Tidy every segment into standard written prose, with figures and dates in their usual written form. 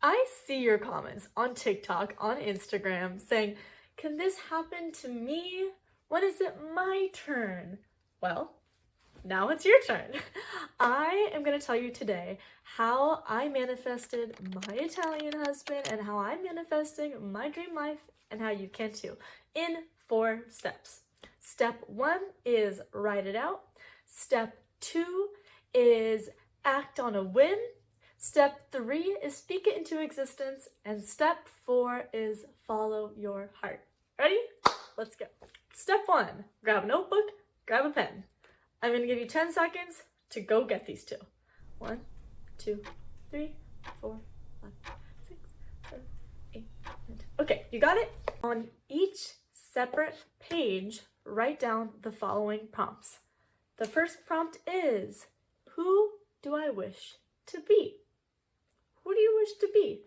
I see your comments on TikTok, on Instagram saying, can this happen to me? When is it my turn? Well, now it's your turn. I am going to tell you today how I manifested my Italian husband and how I'm manifesting my dream life and how you can too in 4 steps. Step 1 is write it out. Step 2 is act on a whim. Step 3 is speak it into existence. And step 4 is follow your heart. Ready? Let's go. Step 1, grab a notebook, grab a pen. I'm going to give you 10 seconds to go get these 2. 1, 2, 3, 4, 5, 6, 7, 8, 9, 10. Okay, you got it? On each separate page, write down the following prompts. The first prompt is, who do I wish to be? Who do you wish to be?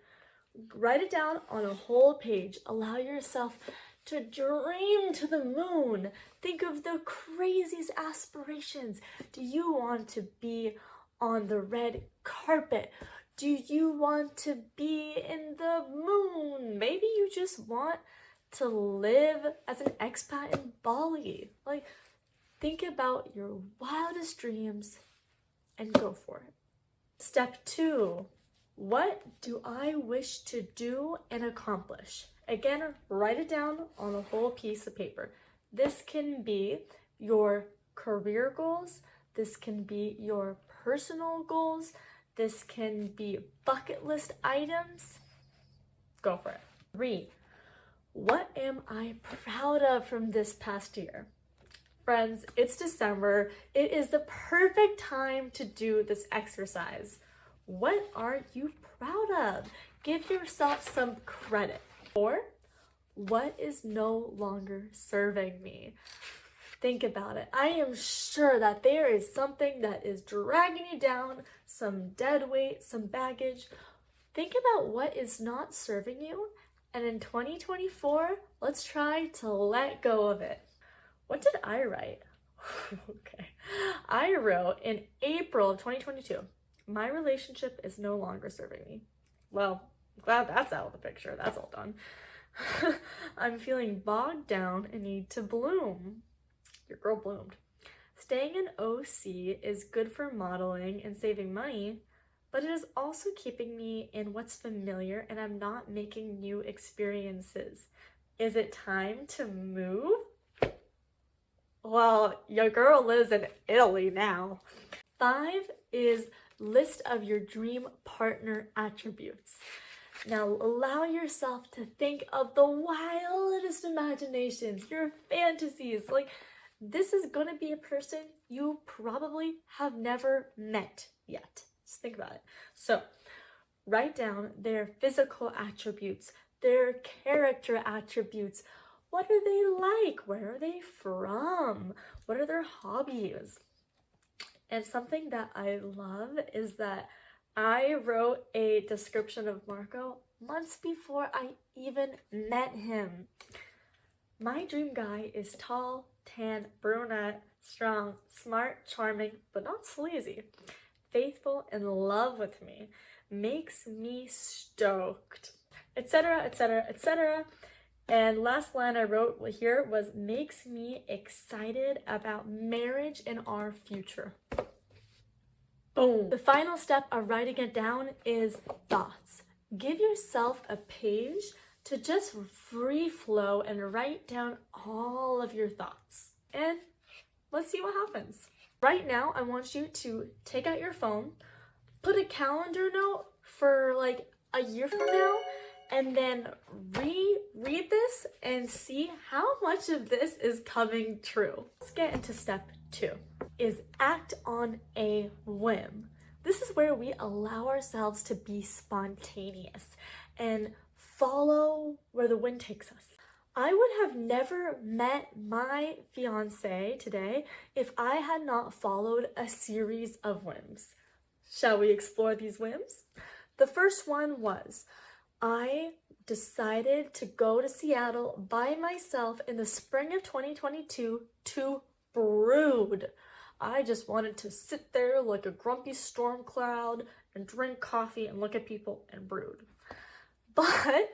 Write it down on a whole page. Allow yourself to dream to the moon. Think of the craziest aspirations. Do you want to be on the red carpet? Do you want to be in the moon? Maybe you just want to live as an expat in Bali. Like, think about your wildest dreams and go for it. Step 2, what do I wish to do and accomplish? Again, write it down on a whole piece of paper. This can be your career goals. This can be your personal goals. This can be bucket list items. Go for it. 3, what am I proud of from this past year? Friends, it's December. It is the perfect time to do this exercise. What are you proud of? Give yourself some credit. 4, what is no longer serving me? Think about it. I am sure that there is something that is dragging you down, some dead weight, some baggage. Think about what is not serving you, and in 2024, let's try to let go of it. What did I write? Okay. I wrote in April of 2022, my relationship is no longer serving me. Well, I'm glad that's out of the picture. That's all done. I'm feeling bogged down and need to bloom. Your girl bloomed. Staying in OC is good for modeling and saving money, but it is also keeping me in what's familiar and I'm not making new experiences. Is it time to move? Well, your girl lives in Italy now. 5 is list of your dream partner attributes. Now allow yourself to think of the wildest imaginations, your fantasies. Like, this is gonna be a person you probably have never met yet. Just think about it. So write down their physical attributes, their character attributes. What are they like? Where are they from? What are their hobbies? And something that I love is that I wrote a description of Marco months before I even met him. My dream guy is tall, tan, brunette, strong, smart, charming, but not sleazy, faithful, in love with me, makes me stoked, etc., etc., etc. And last line I wrote here was, makes me excited about marriage and our future. Boom. The final step of writing it down is thoughts. Give yourself a page to just free flow and write down all of your thoughts. And let's see what happens. Right now, I want you to take out your phone, put a calendar note for like a year from now, and then reread this and see how much of this is coming true. Let's get into step 2, is act on a whim. This is where we allow ourselves to be spontaneous and follow where the wind takes us. I would have never met my fiance today if I had not followed a series of whims. Shall we explore these whims? The first one was, I decided to go to Seattle by myself in the spring of 2022 to brood. I just wanted to sit there like a grumpy storm cloud and drink coffee and look at people and brood. But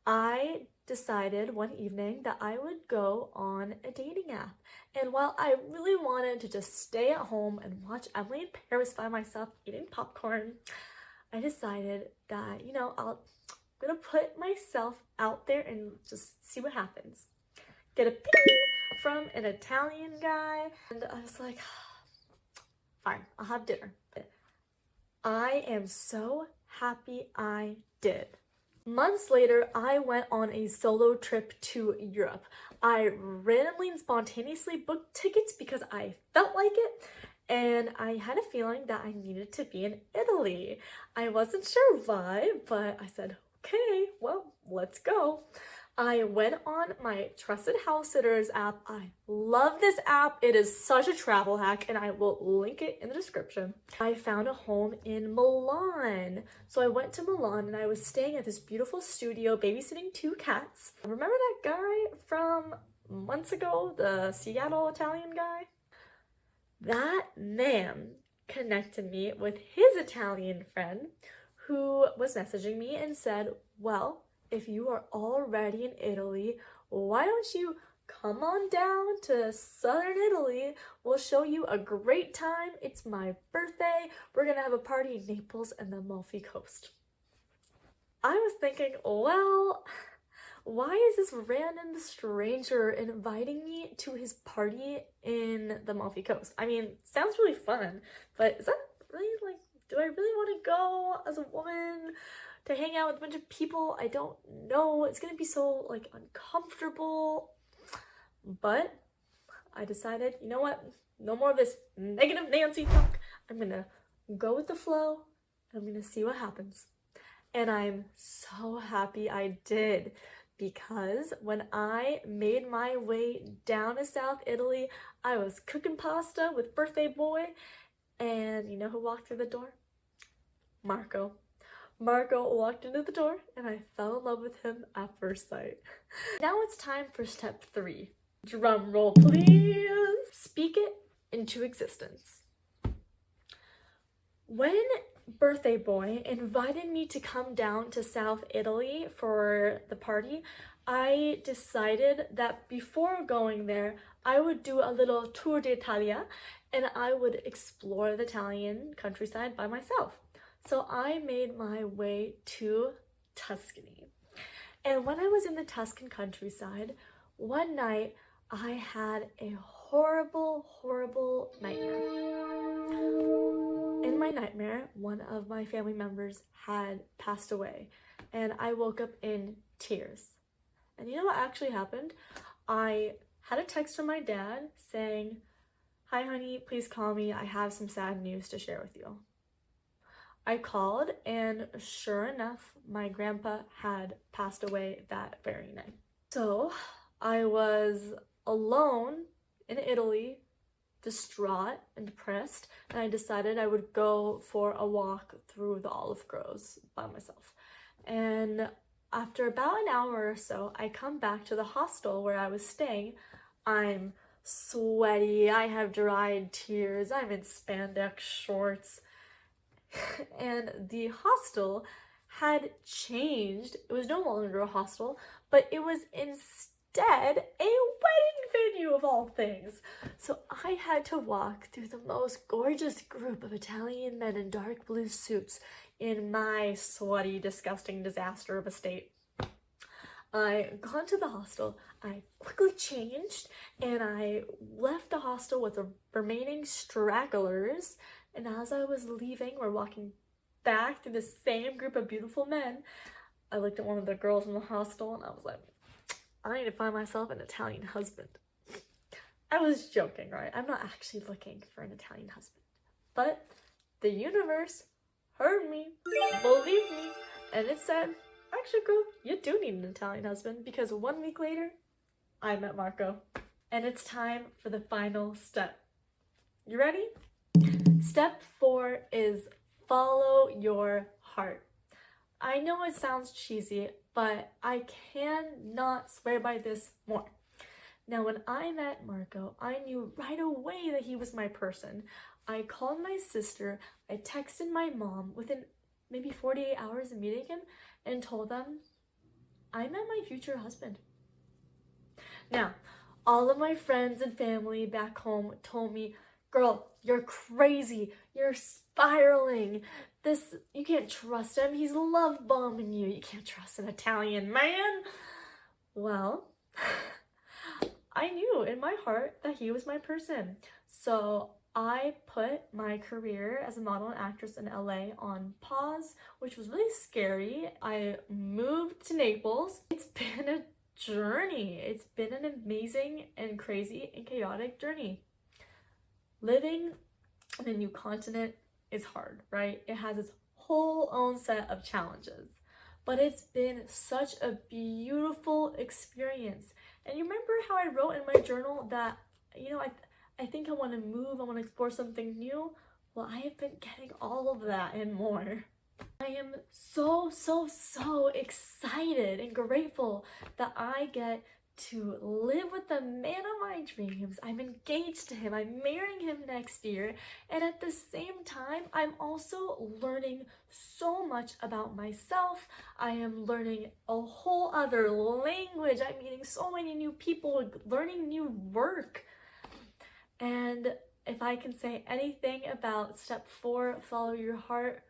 I decided one evening that I would go on a dating app. And while I really wanted to just stay at home and watch Emily in Paris by myself eating popcorn, I decided that, I'm gonna put myself out there and just see what happens. Get a ping from an Italian guy, and I was like, fine, I'll have dinner. I am so happy I did. Months later, I went on a solo trip to Europe. I randomly and spontaneously booked tickets because I felt like it, and I had a feeling that I needed to be in Italy. I wasn't sure why, but I said, okay, well, let's go. I went on my Trusted House Sitters app. I love this app. It is such a travel hack, and I will link it in the description. I found a home in Milan. So I went to Milan and I was staying at this beautiful studio babysitting 2 cats. Remember that guy from months ago, the Seattle Italian guy? That man connected me with his Italian friend who was messaging me and said, well, if you are already in Italy, why don't you come on down to southern Italy? We'll show you a great time. It's my birthday. We're gonna have a party in Naples and the Amalfi Coast. I was thinking, well, why is this random stranger inviting me to his party in the Amalfi Coast? I mean, sounds really fun, but is that really, do I really want to go as a woman to hang out with a bunch of people I don't know? It's gonna be so uncomfortable. But I decided, you know what? No more of this negative Nancy talk. I'm gonna go with the flow. I'm gonna see what happens. And I'm so happy I did, because when I made my way down to South Italy, I was cooking pasta with birthday boy, and you know who walked through the door? Marco. Marco walked into the door and I fell in love with him at first sight. Now it's time for step 3. Drum roll, please. Speak it into existence. When birthday boy invited me to come down to South Italy for the party, I decided that before going there, I would do a little tour d'Italia and I would explore the Italian countryside by myself. So I made my way to Tuscany. And when I was in the Tuscan countryside, one night I had a horrible, horrible nightmare. In my nightmare, one of my family members had passed away, and I woke up in tears. And you know what actually happened? I had a text from my dad saying, "Hi honey, please call me. I have some sad news to share with you." I called, and sure enough, my grandpa had passed away that very night. So I was alone in Italy, distraught and depressed, and I decided I would go for a walk through the olive groves by myself. And after about an hour or so, I come back to the hostel where I was staying. I'm sweaty, I have dried tears, I'm in spandex shorts. And the hostel had changed. It was no longer a hostel, but it was instead a wedding venue of all things. So I had to walk through the most gorgeous group of Italian men in dark blue suits in my sweaty, disgusting disaster of a state. I got to the hostel, I quickly changed, and I left the hostel with the remaining stragglers. And as I was leaving, we're walking back through the same group of beautiful men, I looked at one of the girls in the hostel and I was like, I need to find myself an Italian husband. I was joking, right? I'm not actually looking for an Italian husband. But the universe heard me, believed me, and it said, actually, girl, you do need an Italian husband, because 1 week later, I met Marco. And it's time for the final step. You ready? Step 4 is follow your heart. I know it sounds cheesy, but I cannot swear by this more. Now, when I met Marco, I knew right away that he was my person. I called my sister, I texted my mom within maybe 48 hours of meeting him and told them I met my future husband. Now, all of my friends and family back home told me, girl, you're crazy, you're spiraling. You can't trust him, he's love bombing you. You can't trust an Italian man. Well, I knew in my heart that he was my person. So I put my career as a model and actress in LA on pause, which was really scary. I moved to Naples. It's been a journey. It's been an amazing and crazy and chaotic journey. Living in a new continent is hard, right? It has its whole own set of challenges, but it's been such a beautiful experience. And you remember how I wrote in my journal that, I think I want to move, I want to explore something new? Well, I have been getting all of that and more. I am so excited and grateful that I get to live with the man of my dreams. I'm engaged to him, I'm marrying him next year, and at the same time, I'm also learning so much about myself. I am learning a whole other language. I'm meeting so many new people, learning new work. And if I can say anything about step 4, follow your heart,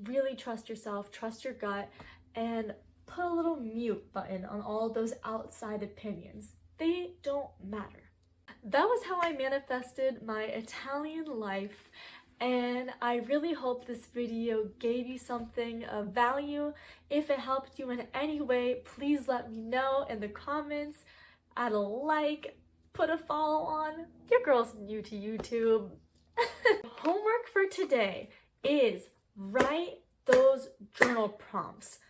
really trust yourself, trust your gut, and put a little mute button on all those outside opinions. They don't matter. That was how I manifested my Italian life, and I really hope this video gave you something of value. If it helped you in any way, please let me know in the comments. Add a like, put a follow on. Your girl's new to YouTube. Homework for today is write those journal prompts.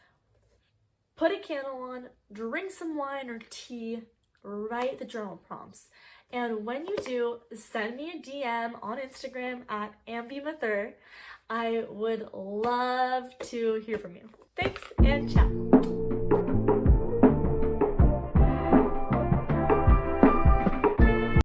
Put a candle on, drink some wine or tea, write the journal prompts. And when you do, send me a DM on Instagram at ambimather. I would love to hear from you. Thanks and ciao.